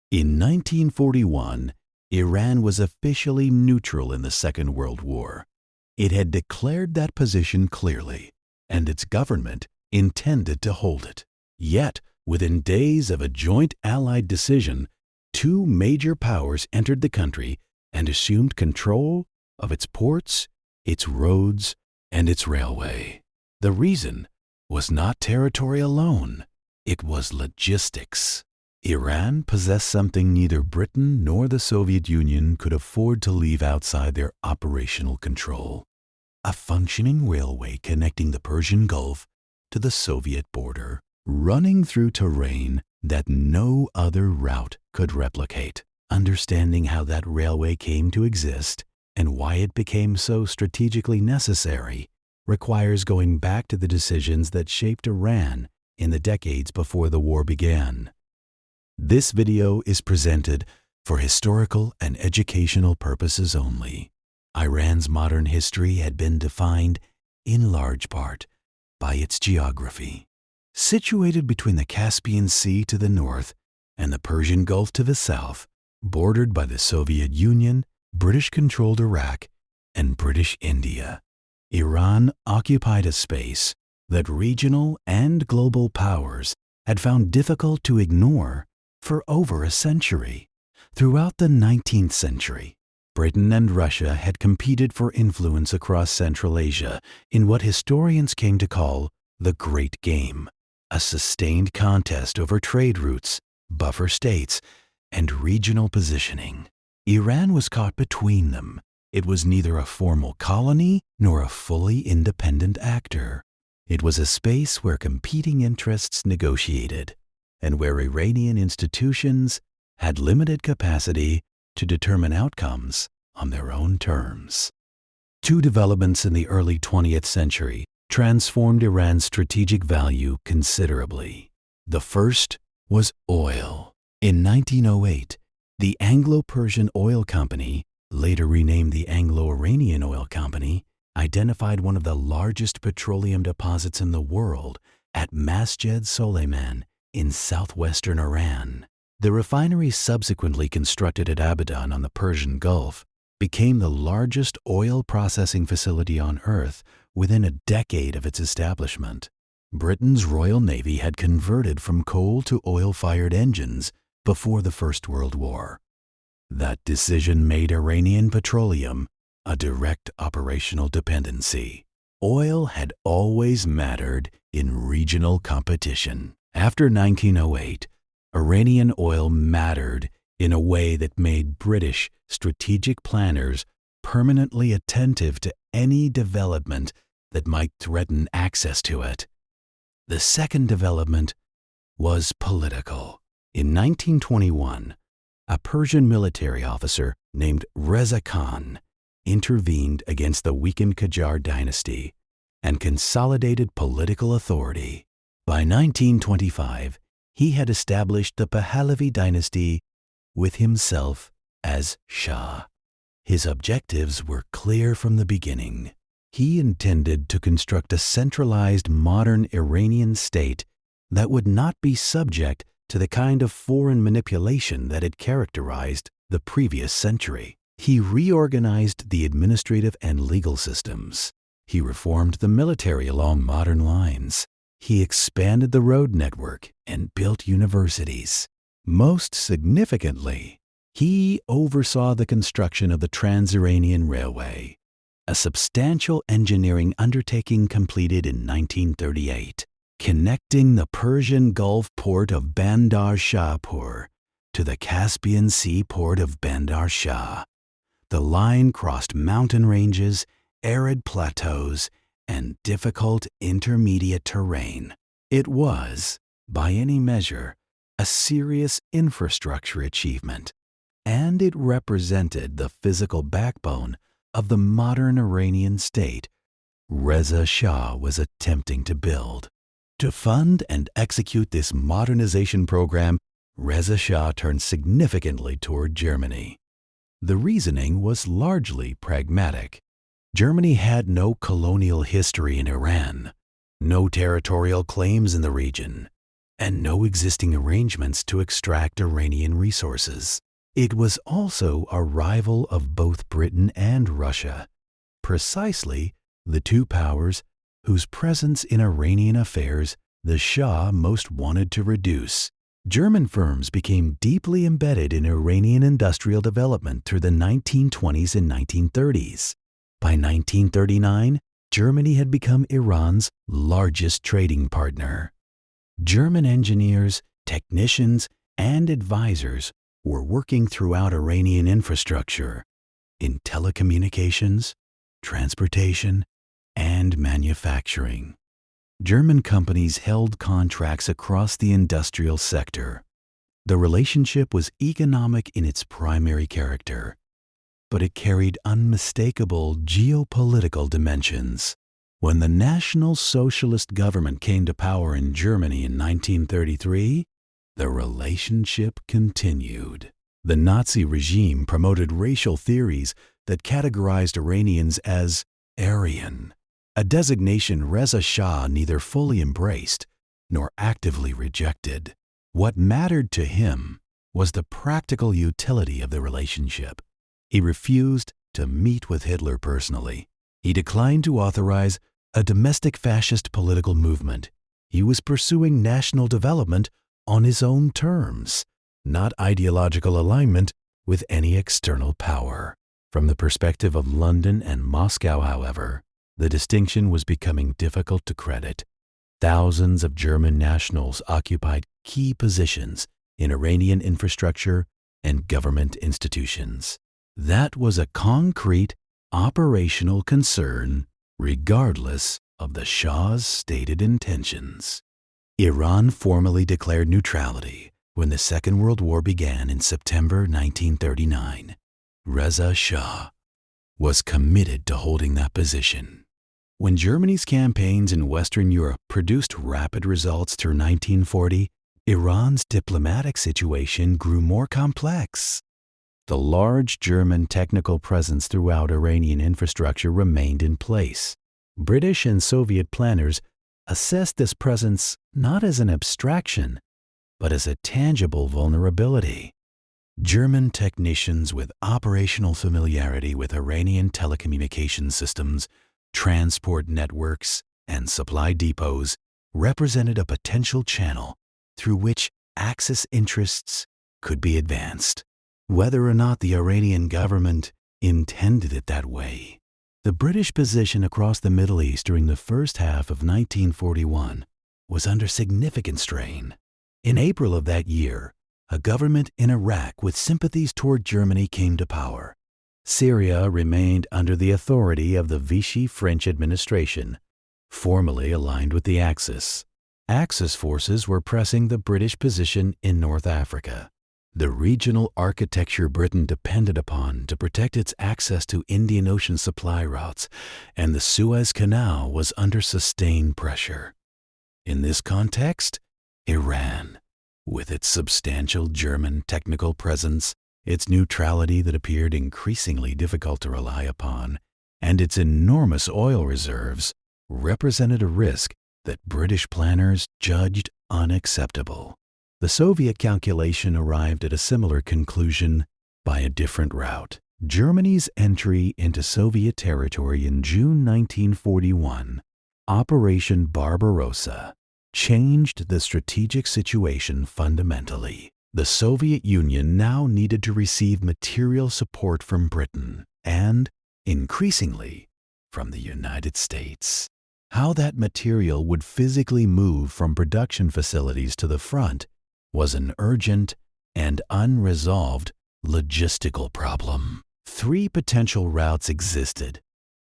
In 1941, Iran was officially neutral in the Second World War. It had declared that position clearly, and its government intended to hold it. Yet, within days of a joint Allied decision, two major powers entered the country and assumed control of its ports, its roads, and its railway. The reason was not territory alone, it was logistics. Iran possessed something neither Britain nor the Soviet Union could afford to leave outside their operational control: a functioning railway connecting the Persian Gulf to the Soviet border, running through terrain that no other route could replicate. Understanding how that railway came to exist and why it became so strategically necessary requires going back to the decisions that shaped Iran in the decades before the war began. This video is presented for historical and educational purposes only. Iran's modern history had been defined, in large part, by its geography. Situated between the Caspian Sea to the north and the Persian Gulf to the south, bordered by the Soviet Union, British-controlled Iraq, and British India, Iran occupied a space that regional and global powers had found difficult to ignore for over a century. Throughout the 19th century, Britain and Russia had competed for influence across Central Asia in what historians came to call the Great Game, a sustained contest over trade routes, buffer states, and regional positioning. Iran was caught between them. It was neither a formal colony nor a fully independent actor. It was a space where competing interests negotiated, and where Iranian institutions had limited capacity to determine outcomes on their own terms. Two developments in the early 20th century transformed Iran's strategic value considerably. The first was oil. In 1908, the Anglo-Persian Oil Company, later renamed the Anglo-Iranian Oil Company, identified one of the largest petroleum deposits in the world at Masjed Soleiman in southwestern Iran. The refinery, subsequently constructed at Abadan on the Persian Gulf, became the largest oil processing facility on Earth within a decade of its establishment. Britain's Royal Navy had converted from coal to oil-fired engines before the First World War. That decision made Iranian petroleum a direct operational dependency. Oil had always mattered in regional competition. After 1908, Iranian oil mattered in a way that made British strategic planners permanently attentive to any development that might threaten access to it. The second development was political. In 1921, a Persian military officer named Reza Khan intervened against the weakened Qajar dynasty and consolidated political authority. By 1925, he had established the Pahlavi dynasty with himself as Shah. His objectives were clear from the beginning. He intended to construct a centralized modern Iranian state that would not be subject to the kind of foreign manipulation that had characterized the previous century. He reorganized the administrative and legal systems. He reformed the military along modern lines. He expanded the road network and built universities. Most significantly, he oversaw the construction of the Trans-Iranian Railway, a substantial engineering undertaking completed in 1938, connecting the Persian Gulf port of Bandar Shahpur to the Caspian Sea port of Bandar Shah. The line crossed mountain ranges, arid plateaus, and difficult intermediate terrain. It was, by any measure, a serious infrastructure achievement, and it represented the physical backbone of the modern Iranian state Reza Shah was attempting to build. To fund and execute this modernization program, Reza Shah turned significantly toward Germany. The reasoning was largely pragmatic. Germany had no colonial history in Iran, no territorial claims in the region, and no existing arrangements to extract Iranian resources. It was also a rival of both Britain and Russia, precisely the two powers whose presence in Iranian affairs the Shah most wanted to reduce. German firms became deeply embedded in Iranian industrial development through the 1920s and 1930s. By 1939, Germany had become Iran's largest trading partner. German engineers, technicians, and advisors were working throughout Iranian infrastructure, in telecommunications, transportation, and manufacturing. German companies held contracts across the industrial sector. The relationship was economic in its primary character, but it carried unmistakable geopolitical dimensions. When the National Socialist government came to power in Germany in 1933, the relationship continued. The Nazi regime promoted racial theories that categorized Iranians as Aryan, a designation Reza Shah neither fully embraced nor actively rejected. What mattered to him was the practical utility of the relationship. He refused to meet with Hitler personally. He declined to authorize a domestic fascist political movement. He was pursuing national development on his own terms, not ideological alignment with any external power. From the perspective of London and Moscow, however, the distinction was becoming difficult to credit. Thousands of German nationals occupied key positions in Iranian infrastructure and government institutions. That was a concrete, operational concern, regardless of the Shah's stated intentions. Iran formally declared neutrality when the Second World War began in September 1939. Reza Shah was committed to holding that position. When Germany's campaigns in Western Europe produced rapid results through 1940, Iran's diplomatic situation grew more complex. The large German technical presence throughout Iranian infrastructure remained in place. British and Soviet planners assessed this presence not as an abstraction, but as a tangible vulnerability. German technicians with operational familiarity with Iranian telecommunications systems, transport networks, and supply depots represented a potential channel through which Axis interests could be advanced. Whether or not the Iranian government intended it that way, the British position across the Middle East during the first half of 1941 was under significant strain. In April of that year, a government in Iraq with sympathies toward Germany came to power. Syria remained under the authority of the Vichy French administration, formally aligned with the Axis. Axis forces were pressing the British position in North Africa. The regional architecture Britain depended upon to protect its access to Indian Ocean supply routes, and the Suez Canal was under sustained pressure. In this context, Iran, with its substantial German technical presence, its neutrality that appeared increasingly difficult to rely upon, and its enormous oil reserves, represented a risk that British planners judged unacceptable. The Soviet calculation arrived at a similar conclusion by a different route. Germany's entry into Soviet territory in June 1941, Operation Barbarossa, changed the strategic situation fundamentally. The Soviet Union now needed to receive material support from Britain and, increasingly, from the United States. How that material would physically move from production facilities to the front was an urgent and unresolved logistical problem. Three potential routes existed.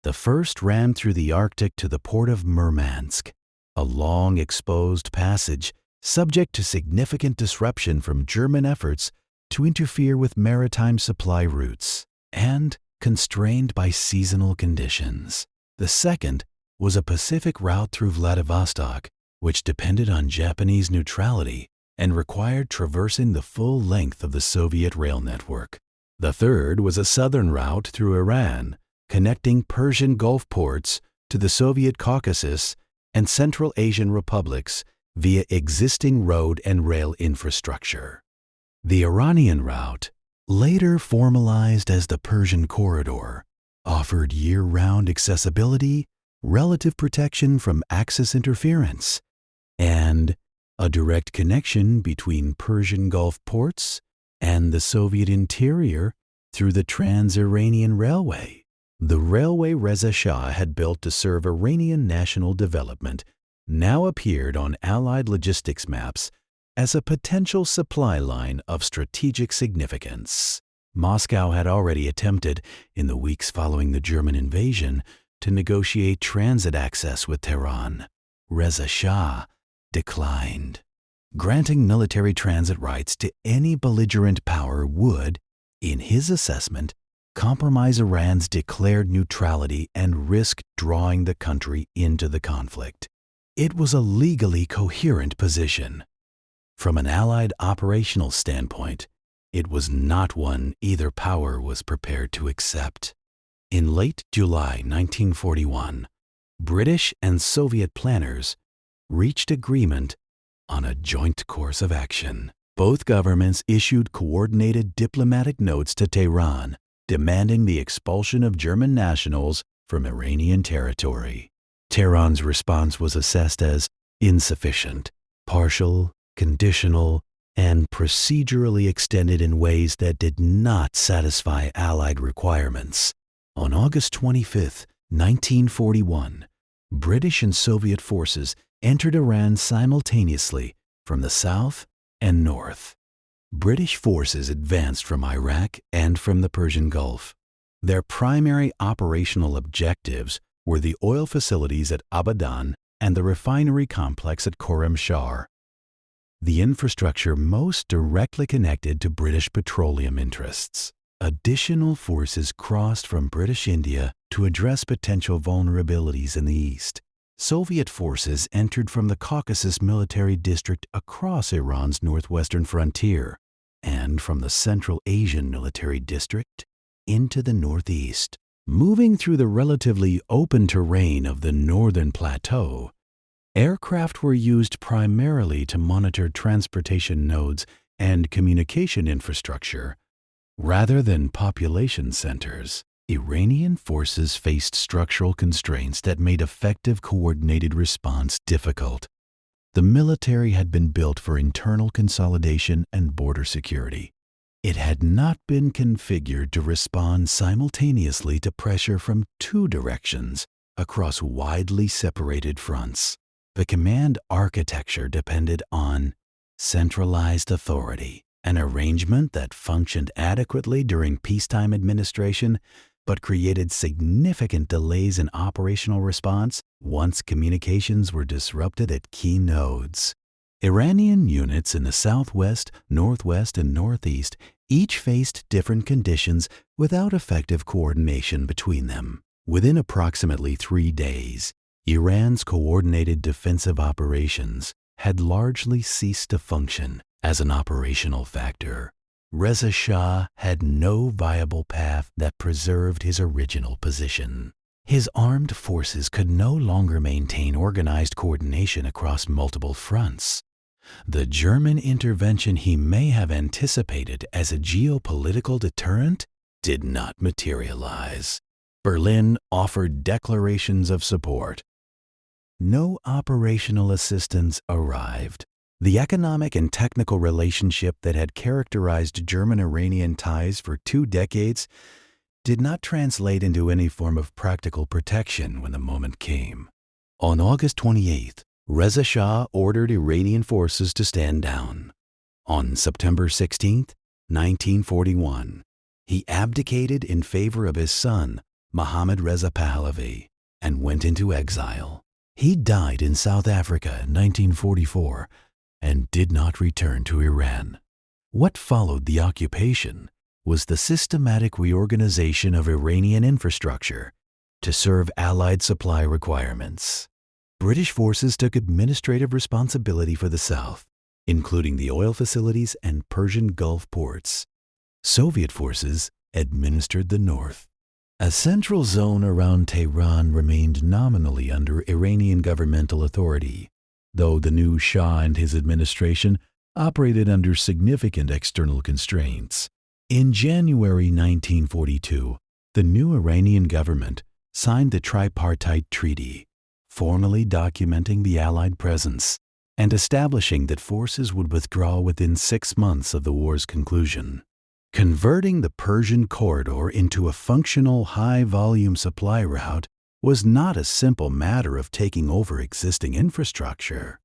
The first ran through the Arctic to the port of Murmansk, a long exposed passage subject to significant disruption from German efforts to interfere with maritime supply routes, and constrained by seasonal conditions. The second was a Pacific route through Vladivostok, which depended on Japanese neutrality and required traversing the full length of the Soviet rail network. The third was a southern route through Iran, connecting Persian Gulf ports to the Soviet Caucasus and Central Asian republics via existing road and rail infrastructure. The Iranian route, later formalized as the Persian Corridor, offered year-round accessibility, relative protection from Axis interference, and a direct connection between Persian Gulf ports and the Soviet interior through the Trans-Iranian Railway. The railway Reza Shah had built to serve Iranian national development now appeared on Allied logistics maps as a potential supply line of strategic significance. Moscow had already attempted, in the weeks following the German invasion, to negotiate transit access with Tehran. Reza Shah declined. Granting military transit rights to any belligerent power would, in his assessment, compromise Iran's declared neutrality and risk drawing the country into the conflict. It was a legally coherent position. From an Allied operational standpoint, it was not one either power was prepared to accept. In late July 1941, British and Soviet planners reached agreement on a joint course of action. Both governments issued coordinated diplomatic notes to Tehran, demanding the expulsion of German nationals from Iranian territory. Tehran's response was assessed as insufficient, partial, conditional, and procedurally extended in ways that did not satisfy Allied requirements. On August 25, 1941, British and Soviet forces entered Iran simultaneously from the south and north. British forces advanced from Iraq and from the Persian Gulf. Their primary operational objectives were the oil facilities at Abadan and the refinery complex at Khorramshahr, the infrastructure most directly connected to British petroleum interests. Additional forces crossed from British India to address potential vulnerabilities in the east. Soviet forces entered from the Caucasus Military District across Iran's northwestern frontier and from the Central Asian Military District into the northeast. Moving through the relatively open terrain of the northern plateau, aircraft were used primarily to monitor transportation nodes and communication infrastructure rather than population centers. Iranian forces faced structural constraints that made effective coordinated response difficult. The military had been built for internal consolidation and border security. It had not been configured to respond simultaneously to pressure from two directions across widely separated fronts. The command architecture depended on centralized authority, an arrangement that functioned adequately during peacetime administration but created significant delays in operational response once communications were disrupted at key nodes. Iranian units in the southwest, northwest, and northeast each faced different conditions without effective coordination between them. Within approximately 3 days, Iran's coordinated defensive operations had largely ceased to function as an operational factor. Reza Shah had no viable path that preserved his original position. His armed forces could no longer maintain organized coordination across multiple fronts. The German intervention he may have anticipated as a geopolitical deterrent did not materialize. Berlin offered declarations of support. No operational assistance arrived. The economic and technical relationship that had characterized German-Iranian ties for 2 decades did not translate into any form of practical protection when the moment came. On August 28th, Reza Shah ordered Iranian forces to stand down. On September 16th, 1941, he abdicated in favor of his son, Mohammad Reza Pahlavi, and went into exile. He died in South Africa in 1944 and did not return to Iran. What followed the occupation was the systematic reorganization of Iranian infrastructure to serve Allied supply requirements. British forces took administrative responsibility for the South, including the oil facilities and Persian Gulf ports. Soviet forces administered the North. A central zone around Tehran remained nominally under Iranian governmental authority. though the new Shah and his administration operated under significant external constraints. In January 1942, the new Iranian government signed the Tripartite Treaty, formally documenting the Allied presence and establishing that forces would withdraw within 6 months of the war's conclusion. Converting the Persian corridor into a functional high-volume supply route was not a simple matter of taking over existing infrastructure.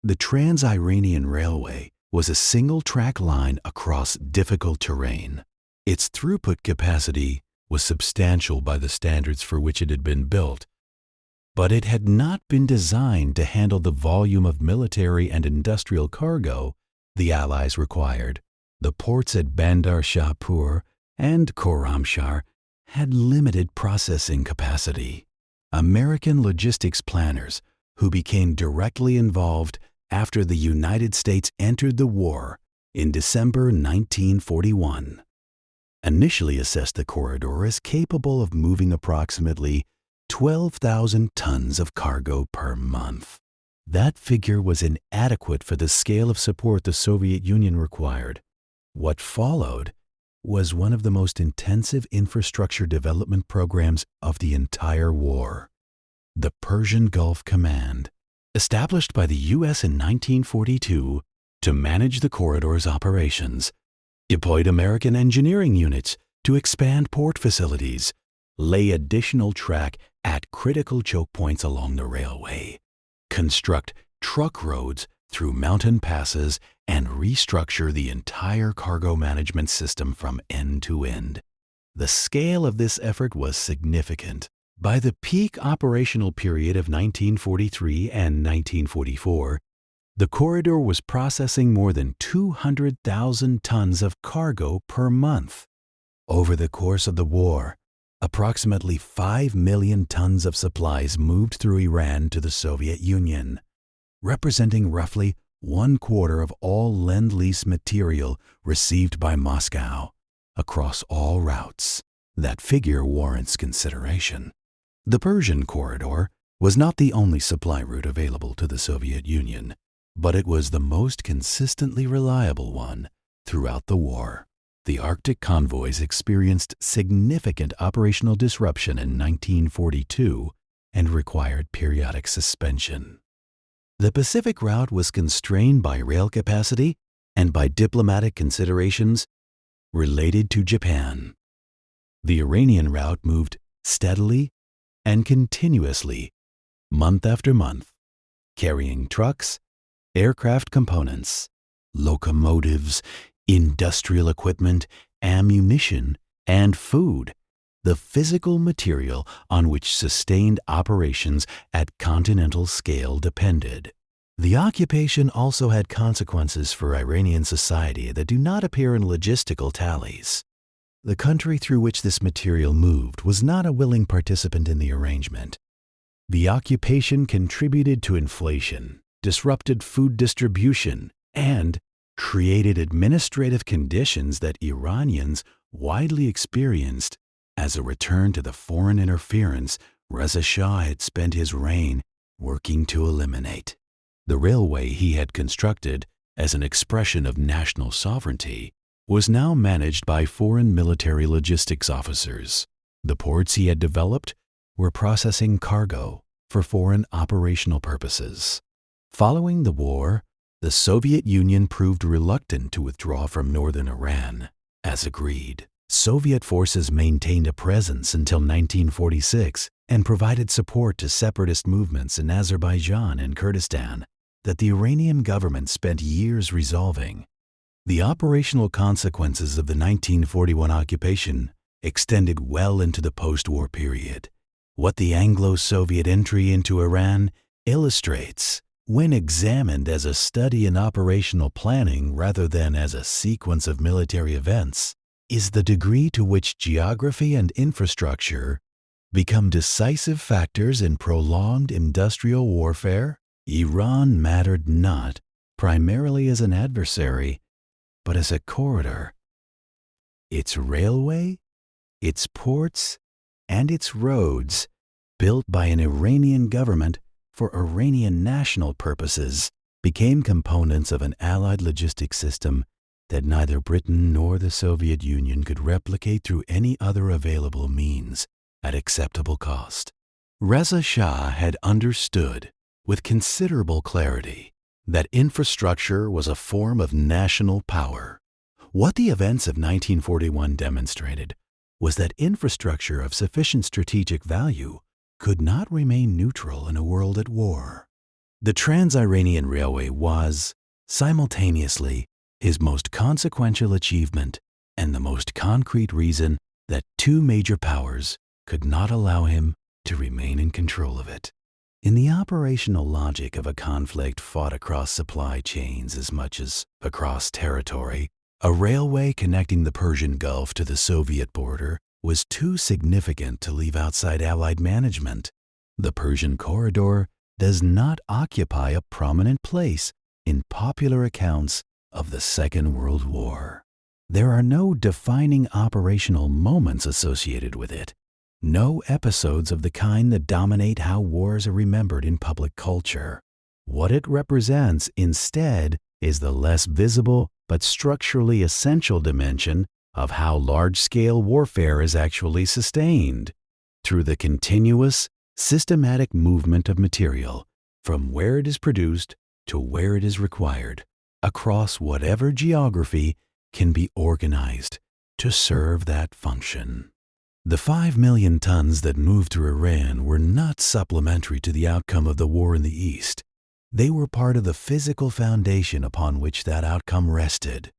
The Trans-Iranian Railway was a single-track line across difficult terrain. Its throughput capacity was substantial by the standards for which it had been built, but it had not been designed to handle the volume of military and industrial cargo the Allies required. The ports at Bandar Shahpur and Khorramshahr had limited processing capacity. American logistics planners, who became directly involved after the United States entered the war in December 1941, initially assessed the corridor as capable of moving approximately 12,000 tons of cargo per month. That figure was inadequate for the scale of support the Soviet Union required. What followed was one of the most intensive infrastructure development programs of the entire war. The Persian Gulf Command, established by the U.S. in 1942 to manage the corridor's operations, deployed American engineering units to expand port facilities, lay additional track at critical choke points along the railway, construct truck roads through mountain passes, and restructure the entire cargo management system from end to end. The scale of this effort was significant. By the peak operational period of 1943 and 1944, the corridor was processing more than 200,000 tons of cargo per month. Over the course of the war, approximately 5 million tons of supplies moved through Iran to the Soviet Union, representing roughly 1/4 of all Lend-Lease material received by Moscow across all routes. That figure warrants consideration. The Persian corridor was not the only supply route available to the Soviet Union, but it was the most consistently reliable one throughout the war. The Arctic convoys experienced significant operational disruption in 1942 and required periodic suspension. The Pacific route was constrained by rail capacity and by diplomatic considerations related to Japan. The Iranian route moved steadily and continuously, month after month, carrying trucks, aircraft components, locomotives, industrial equipment, ammunition, and food, the physical material on which sustained operations at continental scale depended. The occupation also had consequences for Iranian society that do not appear in logistical tallies. The country through which this material moved was not a willing participant in the arrangement. The occupation contributed to inflation, disrupted food distribution, and created administrative conditions that Iranians widely experienced as a return to the foreign interference Reza Shah had spent his reign working to eliminate. The railway he had constructed as an expression of national sovereignty was now managed by foreign military logistics officers. The ports he had developed were processing cargo for foreign operational purposes. Following the war, the Soviet Union proved reluctant to withdraw from northern Iran, as agreed. Soviet forces maintained a presence until 1946 and provided support to separatist movements in Azerbaijan and Kurdistan that the Iranian government spent years resolving. The operational consequences of the 1941 occupation extended well into the post-war period. What the Anglo-Soviet entry into Iran illustrates, when examined as a study in operational planning rather than as a sequence of military events, is the degree to which geography and infrastructure become decisive factors in prolonged industrial warfare. Iran mattered not primarily as an adversary, but as a corridor. Its railway, its ports, and its roads, built by an Iranian government for Iranian national purposes became components of an Allied logistics system that neither Britain nor the Soviet Union could replicate through any other available means at acceptable cost. Reza Shah had understood with considerable clarity that infrastructure was a form of national power. What the events of 1941 demonstrated was that infrastructure of sufficient strategic value could not remain neutral in a world at war. The Trans-Iranian Railway was, simultaneously, his most consequential achievement and the most concrete reason that two major powers could not allow him to remain in control of it. In the operational logic of a conflict fought across supply chains as much as across territory, a railway connecting the Persian Gulf to the Soviet border was too significant to leave outside Allied management. The Persian corridor does not occupy a prominent place in popular accounts of the Second World War. There are no defining operational moments associated with it, no episodes of the kind that dominate how wars are remembered in public culture. What it represents, instead, is the less visible but structurally essential dimension of how large-scale warfare is actually sustained through the continuous, systematic movement of material from where it is produced to where it is required, across whatever geography can be organized to serve that function. The 5 million tons that moved through Iran were not supplementary to the outcome of the war in the East. They were part of the physical foundation upon which that outcome rested.